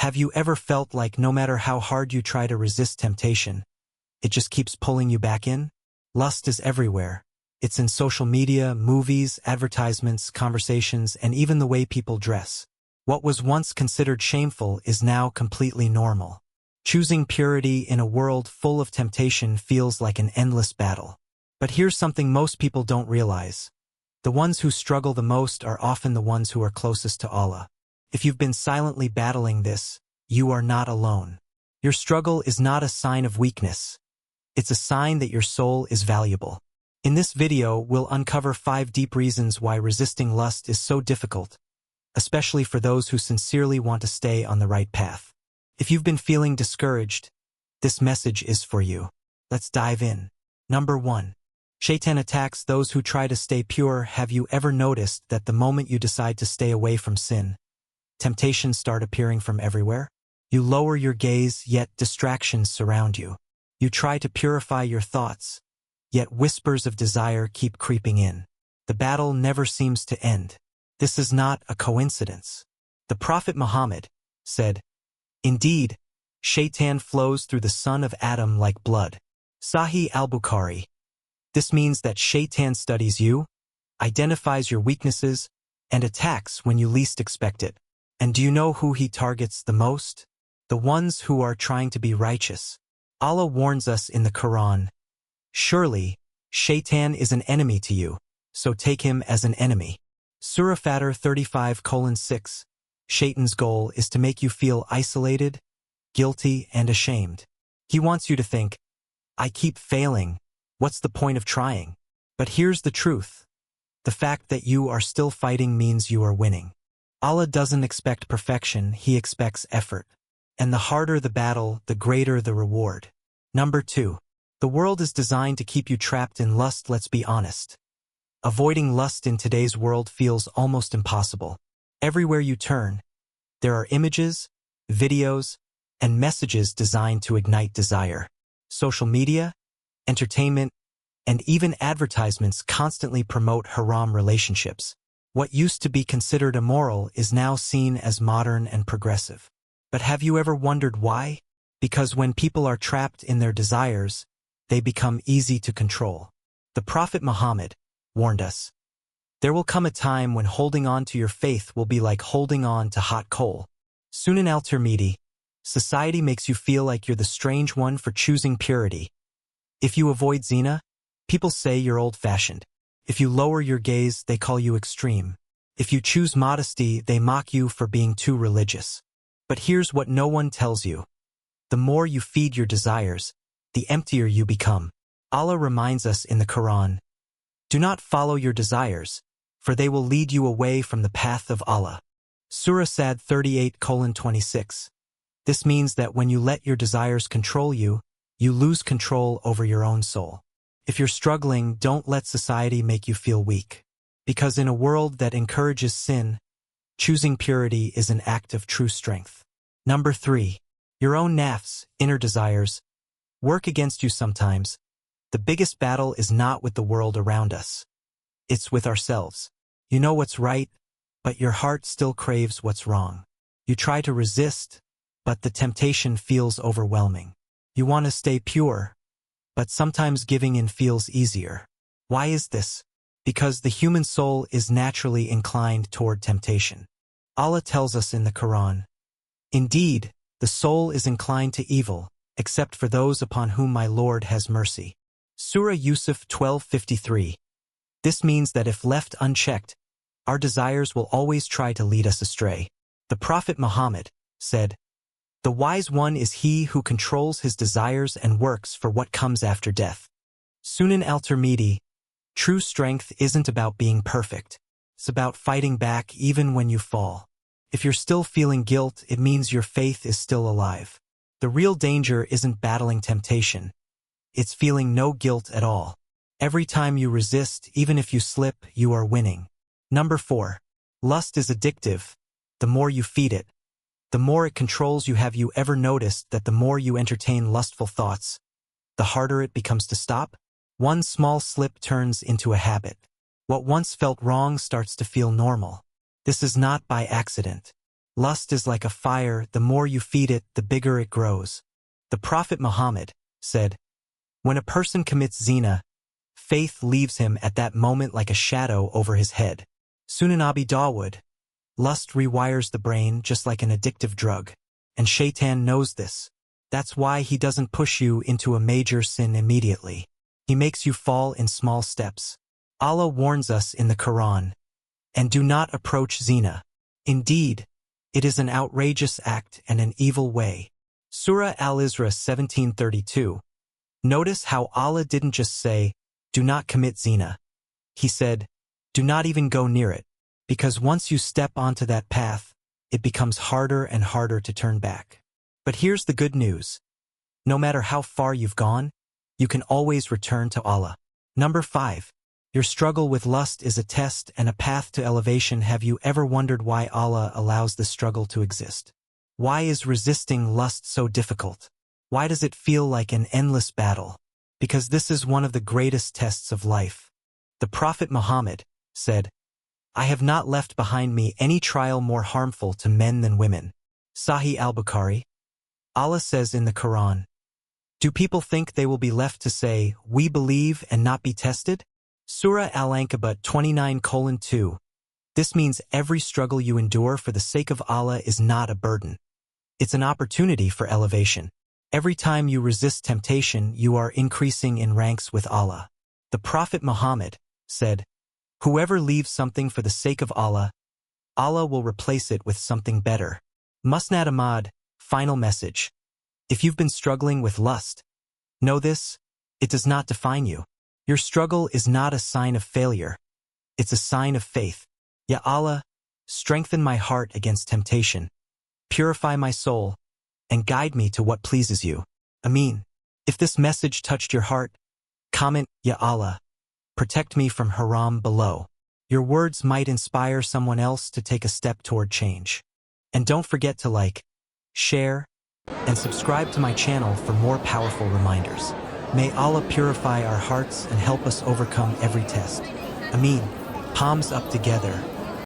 Have you ever felt like no matter how hard you try to resist temptation, it just keeps pulling you back in? Lust is everywhere. It's in social media, movies, advertisements, conversations, and even the way people dress. What was once considered shameful is now completely normal. Choosing purity in a world full of temptation feels like an endless battle. But here's something most people don't realize. The ones who struggle the most are often the ones who are closest to Allah. If you've been silently battling this, you are not alone. Your struggle is not a sign of weakness. It's a sign that your soul is valuable. In this video, we'll uncover 5 deep reasons why resisting lust is so difficult, especially for those who sincerely want to stay on the right path. If you've been feeling discouraged, this message is for you. Let's dive in. Number 1. Shaytan attacks those who try to stay pure. Have you ever noticed that the moment you decide to stay away from sin, temptations start appearing from everywhere? You lower your gaze, yet distractions surround you. You try to purify your thoughts, yet whispers of desire keep creeping in. The battle never seems to end. This is not a coincidence. The Prophet Muhammad said, "Indeed, Shaytan flows through the son of Adam like blood." Sahih al-Bukhari. This means that Shaytan studies you, identifies your weaknesses, and attacks when you least expect it. And do you know who he targets the most? The ones who are trying to be righteous. Allah warns us in the Quran, "Surely, Shaytan is an enemy to you, so take him as an enemy." Surah Fatir 35:6. Shaytan's goal is to make you feel isolated, guilty, and ashamed. He wants you to think, "I keep failing. What's the point of trying?" But here's the truth. The fact that you are still fighting means you are winning. Allah doesn't expect perfection, He expects effort. And the harder the battle, the greater the reward. Number 2. The world is designed to keep you trapped in lust. Let's be honest. Avoiding lust in today's world feels almost impossible. Everywhere you turn, there are images, videos, and messages designed to ignite desire. Social media, entertainment, and even advertisements constantly promote haram relationships. What used to be considered immoral is now seen as modern and progressive. But have you ever wondered why? Because when people are trapped in their desires, they become easy to control. The Prophet Muhammad warned us, "There will come a time when holding on to your faith will be like holding on to hot coal." Sunan al-Tirmidhi. Society makes you feel like you're the strange one for choosing purity. If you avoid zina, people say you're old-fashioned. If you lower your gaze, they call you extreme. If you choose modesty, they mock you for being too religious. But here's what no one tells you. The more you feed your desires, the emptier you become. Allah reminds us in the Quran, "Do not follow your desires, for they will lead you away from the path of Allah." Surah Sad 38:26. This means that when you let your desires control you, you lose control over your own soul. If you're struggling, don't let society make you feel weak. Because in a world that encourages sin, choosing purity is an act of true strength. Number 3. Your own nafs, inner desires, work against you sometimes. The biggest battle is not with the world around us. It's with ourselves. You know what's right, but your heart still craves what's wrong. You try to resist, but the temptation feels overwhelming. You want to stay pure, but sometimes giving in feels easier. Why is this? Because the human soul is naturally inclined toward temptation. Allah tells us in the Quran, "Indeed, the soul is inclined to evil, except for those upon whom my Lord has mercy." Surah Yusuf 12:53. This means that if left unchecked, our desires will always try to lead us astray. The Prophet Muhammad said, "The wise one is he who controls his desires and works for what comes after death." Sunan al-Tirmidhi. True strength isn't about being perfect. It's about fighting back even when you fall. If you're still feeling guilt, it means your faith is still alive. The real danger isn't battling temptation. It's feeling no guilt at all. Every time you resist, even if you slip, you are winning. Number 4. Lust is addictive. The more you feed it, the more it controls you. Have you ever noticed that the more you entertain lustful thoughts, the harder it becomes to stop? One small slip turns into a habit. What once felt wrong starts to feel normal. This is not by accident. Lust is like a fire, the more you feed it, the bigger it grows. The Prophet Muhammad said, when a person commits zina, faith leaves him at that moment like a shadow over his head. Sunan Abi Dawud, lust rewires the brain just like an addictive drug. And Shaytan knows this. That's why he doesn't push you into a major sin immediately. He makes you fall in small steps. Allah warns us in the Quran, and do not approach zina. Indeed, it is an outrageous act and an evil way. Surah Al-Isra 17:32. Notice how Allah didn't just say, do not commit zina. He said, do not even go near it, because once you step onto that path, it becomes harder and harder to turn back. But here's the good news. No matter how far you've gone, you can always return to Allah. Number 5. Your struggle with lust is a test and a path to elevation. Have you ever wondered why Allah allows this struggle to exist? Why is resisting lust so difficult? Why does it feel like an endless battle? Because this is one of the greatest tests of life. The Prophet Muhammad said, I have not left behind me any trial more harmful to men than women. Sahih al-Bukhari. Allah says in the Quran, do people think they will be left to say, we believe and not be tested? Surah Al-Ankabut 29:2. This means every struggle you endure for the sake of Allah is not a burden. It's an opportunity for elevation. Every time you resist temptation, you are increasing in ranks with Allah. The Prophet Muhammad said, whoever leaves something for the sake of Allah, Allah will replace it with something better. Musnad Ahmad, final message. If you've been struggling with lust, know this, it does not define you. Your struggle is not a sign of failure. It's a sign of faith. Ya Allah, strengthen my heart against temptation, purify my soul, and guide me to what pleases you. Ameen. If this message touched your heart, comment, Ya Allah, protect me from haram below. Your words might inspire someone else to take a step toward change. And don't forget to like, share, and subscribe to my channel for more powerful reminders. May Allah purify our hearts and help us overcome every test. Ameen. Palms up together.